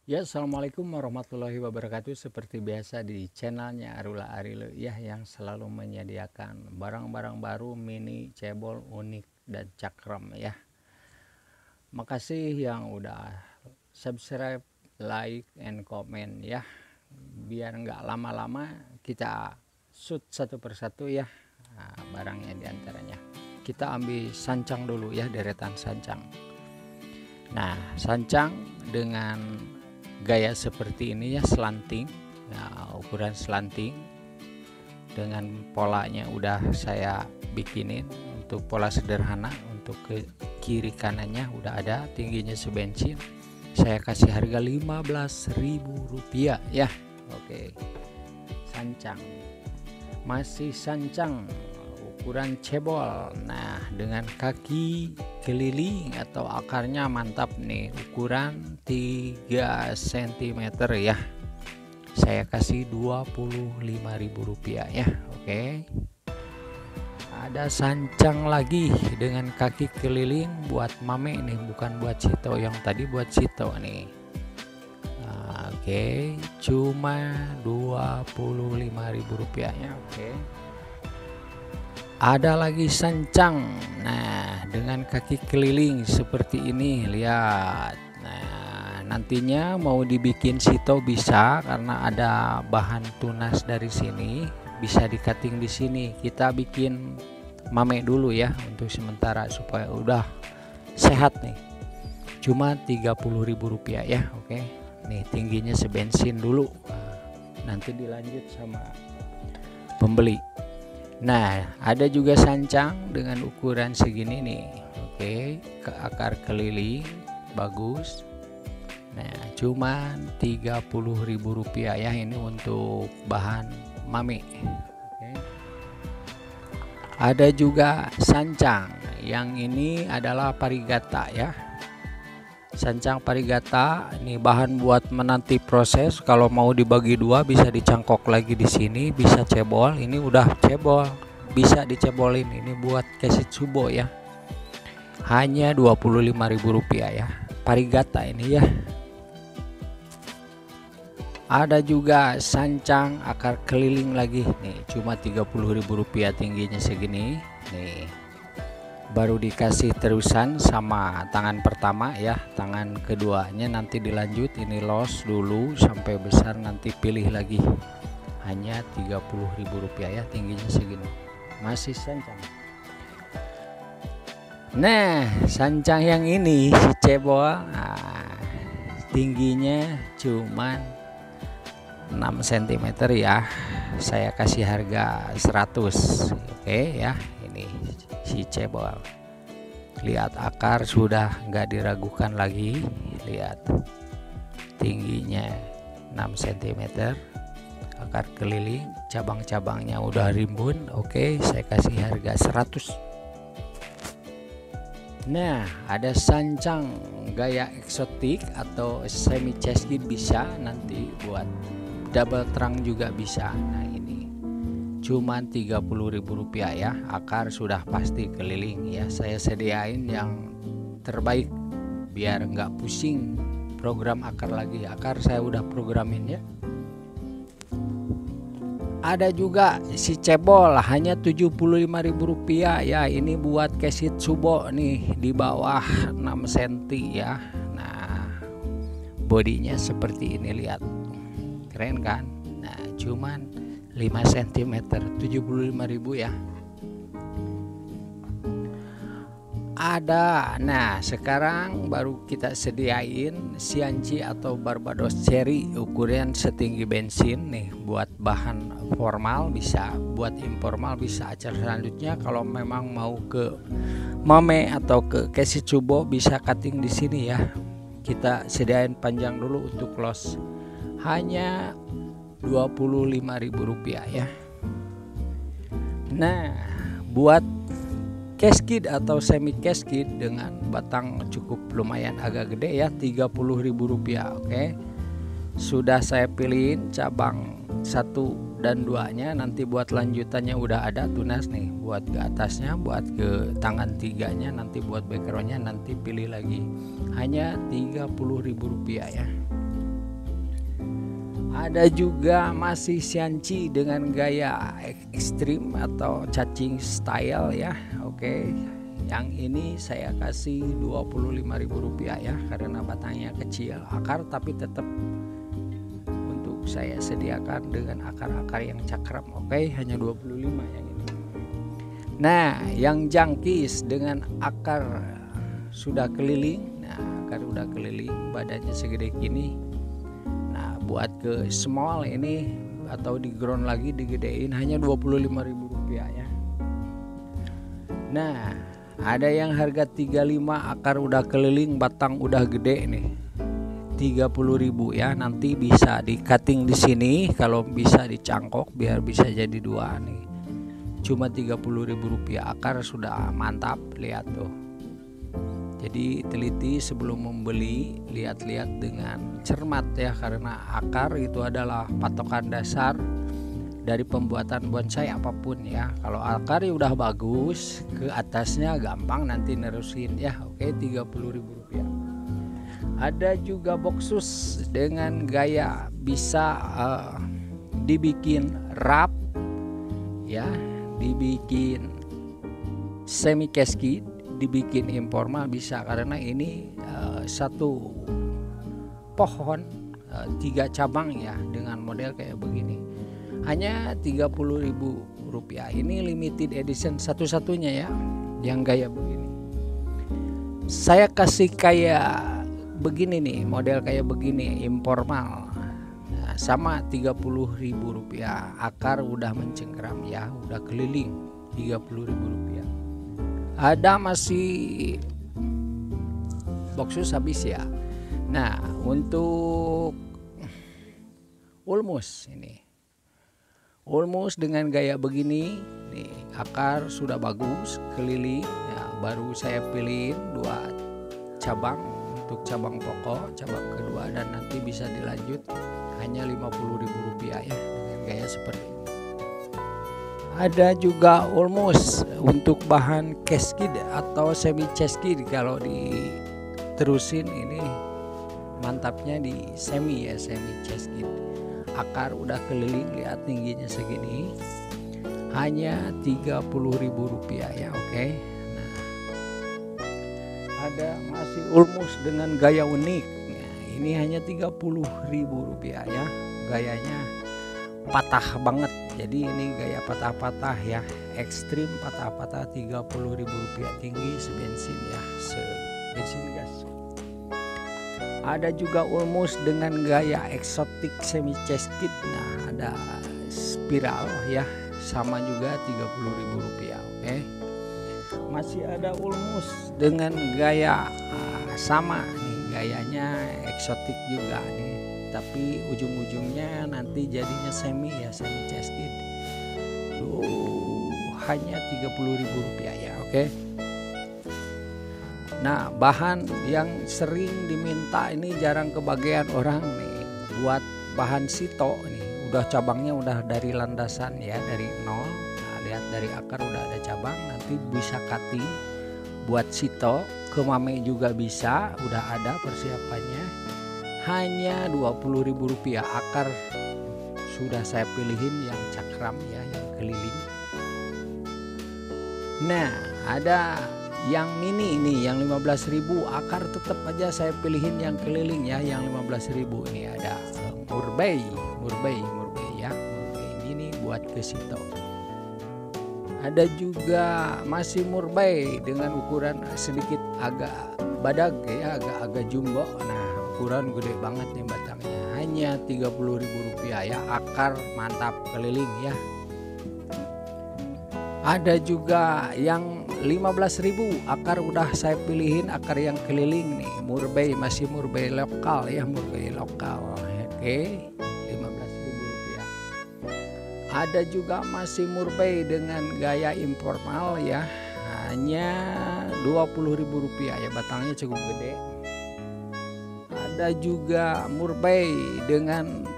Ya, assalamualaikum warahmatullahi wabarakatuh. Seperti biasa di channelnya Arula Arile ya, yang selalu menyediakan barang-barang baru, mini, cebol, unik, dan cakram ya. Makasih yang udah subscribe, like, and comment ya. Biar nggak lama-lama kita shoot satu persatu ya, barangnya diantaranya. Kita ambil sancang dulu ya, deretan sancang. Nah, sancang dengan gaya seperti ini ya, slanting ya, ukuran slanting dengan polanya udah saya bikinin untuk pola sederhana. Untuk ke kiri kanannya udah ada, tingginya sebensin. Saya kasih harga Rp15.000 ya. Oke, sancang masih sancang ukuran cebol. Nah, dengan kaki keliling atau akarnya mantap nih, ukuran 3 cm ya. Saya kasih Rp25.000 ya. Oke. Ada sancang lagi dengan kaki keliling buat mame nih, bukan buat Cito. Yang tadi buat Cito nih. Oke, cuma Rp25.000 ya. Oke. Ada lagi sancang, nah dengan kaki keliling seperti ini, lihat. Nah, nantinya mau dibikin sito bisa, karena ada bahan tunas dari sini, bisa di cutting di sini. Kita bikin mame dulu ya untuk sementara supaya udah sehat nih. Cuma Rp30.000 ya. Oke, nih tingginya sebensin dulu, nanti dilanjut sama pembeli. Nah, ada juga sancang dengan ukuran segini nih. Oke, ke akar keliling bagus. Nah, cuman Rp30.000 ya, ini untuk bahan mame. Oke. Ada juga sancang, yang ini adalah parigata ya. Sancang parigata ini bahan buat menanti proses. Kalau mau dibagi dua bisa dicangkok lagi di sini, bisa cebol. Ini udah cebol, bisa dicebolin. Ini buat kesitsubo ya. Hanya Rp25.000 ya. Parigata ini ya. Ada juga sancang akar keliling lagi nih, cuma Rp30.000, tingginya segini nih. Baru dikasih terusan sama tangan pertama ya, tangan keduanya nanti dilanjut. Ini los dulu sampai besar, nanti pilih lagi. Hanya Rp30.000 ya, tingginya segini, masih sancang. Nah, sancang yang ini si cebol, tingginya cuman 6 cm ya. Saya kasih harga 100. Oke ya, ini si cebol. Lihat akar sudah nggak diragukan lagi. Lihat tingginya 6 cm, akar keliling, cabang-cabangnya udah rimbun. Oke, saya kasih harga 100. Nah, ada sancang gaya eksotik atau semi chested, bisa nanti buat double trunk juga bisa. Nah, ini cuman Rp30.000 ya. Akar sudah pasti keliling ya, saya sediain yang terbaik biar nggak pusing program akar lagi. Akar saya udah programin ya. Ada juga si cebol, hanya Rp75.000 ya. Ini buat kesitsubo nih, di bawah 6 cm ya. Nah, bodinya seperti ini, lihat, keren kan. Nah, cuman 5 cm, Rp75.000 ya. Ada. Nah, sekarang baru kita sediain Sianci atau Barbados Cherry ukuran setinggi bensin nih, buat bahan formal bisa, buat informal bisa. Acara selanjutnya kalau memang mau ke mame atau ke kesitsubo bisa cutting di sini ya. Kita sediain panjang dulu untuk close. Hanya Rp25.000 ya. Nah, buat casket atau semi casket dengan batang cukup lumayan agak gede ya, Rp30.000. Oke, sudah saya pilihin cabang 1 dan 2-nya. Nanti buat lanjutannya udah ada tunas nih, buat ke atasnya, buat ke tangan 3-nya, nanti buat backgroundnya nanti pilih lagi. Hanya Rp30.000 ya. Ada juga masih Xianqi dengan gaya ekstrim atau cacing style ya. Oke. Yang ini saya kasih Rp25.000 ya, karena batangnya kecil, akar tapi tetap untuk saya sediakan dengan akar-akar yang cakram. Oke, hanya 25 yang ini. Nah, yang jangkis dengan akar sudah keliling. Nah, akar udah keliling, badannya segede gini. Nah, buat ke small ini atau di ground lagi digedein hanya Rp25.000 ya. Nah, ada yang harga 35, akar udah keliling, batang udah gede nih. 30.000 ya. Nanti bisa di cutting di sini, kalau bisa dicangkok biar bisa jadi dua nih. Cuma Rp30.000, akar sudah mantap, lihat tuh. Jadi teliti sebelum membeli, lihat-lihat dengan cermat ya, karena akar itu adalah patokan dasar dari pembuatan bonsai apapun ya. Kalau akar udah bagus, ke atasnya gampang nanti nerusin ya. Oke, Rp30.000. Ada juga boxus dengan gaya bisa dibikin wrap ya, dibikin semi casket, dibikin informal bisa, karena ini satu pohon 3 cabang ya dengan model kayak begini. Hanya Rp30.000. Ini limited edition satu-satunya ya yang gaya begini. Saya kasih kayak begini nih, model kayak begini informal. Nah, sama Rp30.000. Akar udah mencengkeram ya, udah keliling, Rp30.000. Ada masih boxus habis ya. Nah, untuk ulmus ini. Ulmus dengan gaya begini nih, akar sudah bagus keliling ya, baru saya pilihin 2 cabang untuk cabang pokok, cabang kedua, dan nanti bisa dilanjut hanya Rp50.000 ya dengan gaya seperti ini. Ada juga ulmus untuk bahan casket atau semi casket. Kalau diterusin ini mantapnya di semi ya, semi casket. Akar udah keliling, lihat tingginya segini, hanya Rp30.000 ya. Oke. Nah, ada masih ulmus dengan gaya unik. Nah, ini hanya Rp30.000 ya. Gayanya patah banget, jadi ini gaya patah-patah ya, ekstrim patah-patah. Rp30.000, tinggi sebensin ya, sebensin gas. Ada juga ulmus dengan gaya eksotik semi casket. Nah, ada spiral ya, sama juga Rp30.000. Oke. Masih ada ulmus dengan gaya sama nih, gayanya eksotik juga nih, tapi ujung-ujungnya nanti jadinya semi ya, semi casket. Hanya Rp30.000 ya. Oke. Nah, bahan yang sering diminta ini jarang kebagian orang nih, buat bahan sito nih. Udah cabangnya udah dari landasan ya, dari nol. Nah, lihat dari akar udah ada cabang, nanti bisa cutting buat sito, ke mame juga bisa, udah ada persiapannya. Hanya Rp20.000. Akar sudah saya pilihin yang cakram ya, yang keliling. Nah, ada yang mini ini yang 15.000, akar tetap aja saya pilihin yang keliling ya, yang 15.000. Ini ada murbei ya, murbei ini buat ke situ. Ada juga masih murbei dengan ukuran sedikit agak badag ya, agak jumbo. Nah, ukuran gede banget nih batangnya, hanya Rp30.000 ya. Akar mantap keliling ya. Ada juga yang 15.000, akar udah saya pilihin akar yang keliling nih, murbei, masih murbei lokal ya, murbei lokal. Oke, Rp15.000. Ada juga masih murbei dengan gaya informal ya, hanya Rp20.000 ya, batangnya cukup gede. Ada juga murbei dengan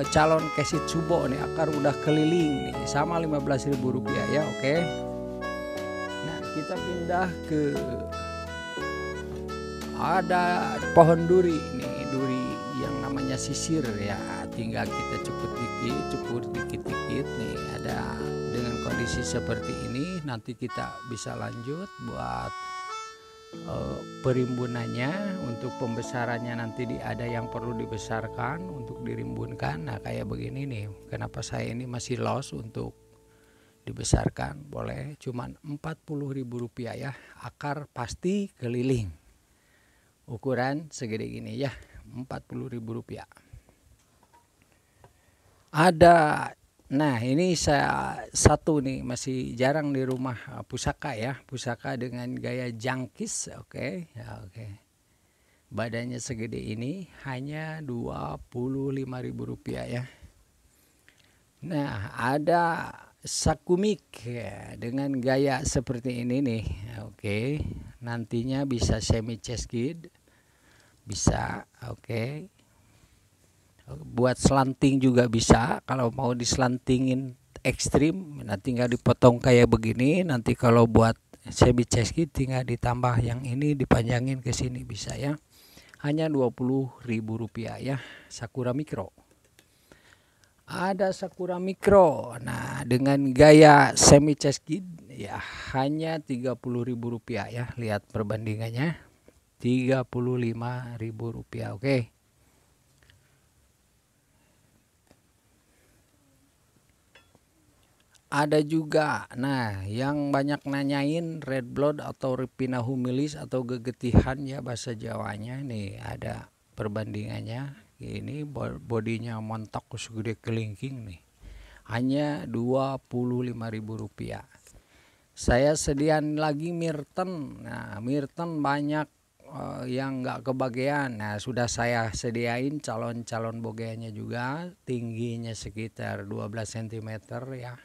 calon kesit subo nih, akar udah keliling nih, sama Rp15.000 ya. Oke. Nah, kita pindah ke ada pohon duri nih, duri yang namanya sisir ya, tinggal kita cukur dikit-dikit nih. Ada dengan kondisi seperti ini nanti kita bisa lanjut buat perimbunannya. Untuk pembesarannya nanti ada yang perlu dibesarkan untuk dirimbunkan. Nah kayak begini nih, kenapa saya ini masih loss untuk dibesarkan, boleh cuman Rp40.000 ya. Akar pasti keliling, ukuran segede gini ya, Rp40.000 ada. Nah ini saya satu nih, masih jarang di rumah, pusaka ya, pusaka dengan gaya jangkis. Oke ya, oke. Badannya segede ini, hanya Rp25.000 ya. Nah ada sakumik ya, dengan gaya seperti ini nih. Oke, nantinya bisa semi cheskid, bisa. Oke, buat slanting juga bisa. Kalau mau dislantingin ekstrim, nah tinggal dipotong kayak begini. Nanti kalau buat semi cheskid tinggal ditambah yang ini, dipanjangin ke sini, bisa ya. Hanya Rp20.000 ya. Sakura Mikro. Ada Sakura Mikro, nah dengan gaya semi cheskid ya, hanya Rp30.000 ya. Lihat perbandingannya, Rp35.000. Oke. Ada juga, nah yang banyak nanyain red blood atau Ripina humilis atau gegetihan ya bahasa Jawanya nih. Ada perbandingannya. Ini bodinya montok segede kelingking nih, hanya Rp25.000. Saya sediain lagi Mirten. Nah Mirten banyak yang nggak kebagian. Nah sudah saya sediain calon bogeanya juga, tingginya sekitar 12 cm ya.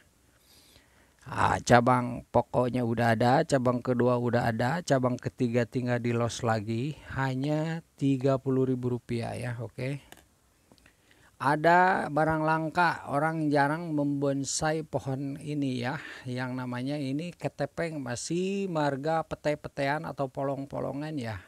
Cabang pokoknya udah ada, cabang kedua udah ada, cabang ketiga tinggal di los lagi, hanya Rp30.000 ya. Oke. Ada barang langka, orang jarang membonsai pohon ini ya, yang namanya ini ketepeng, masih marga pete-petean atau polong-polongan ya.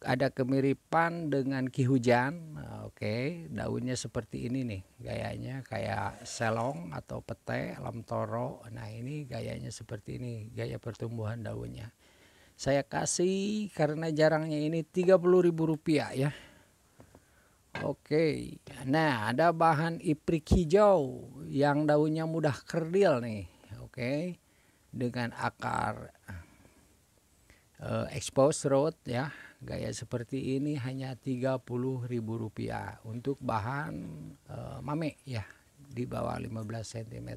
Ada kemiripan dengan ki hujan. Oke, daunnya seperti ini nih, gayanya kayak selong atau pete lamtoro. Nah ini gayanya seperti ini, gaya pertumbuhan daunnya. Saya kasih karena jarangnya ini Rp30.000 ya. Oke, nah ada bahan iprik hijau yang daunnya mudah kerdil nih. Oke, dengan akar expose root ya, gaya seperti ini hanya Rp30.000 untuk bahan mame ya, di bawah 15 cm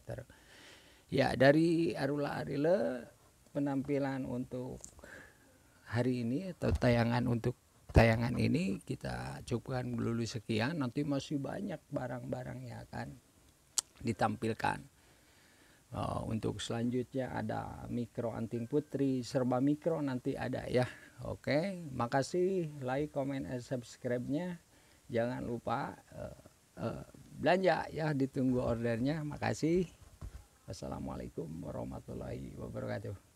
ya. Dari Arula Arile, penampilan untuk hari ini atau tayangan ini kita cukupkan dulu sekian. Nanti masih banyak barang-barangnya akan ditampilkan. Untuk selanjutnya ada mikro anting putri, serba mikro nanti ada ya. Oke, makasih, like, comment, and subscribe-nya. Jangan lupa belanja ya, ditunggu ordernya. Makasih. Wassalamualaikum warahmatullahi wabarakatuh.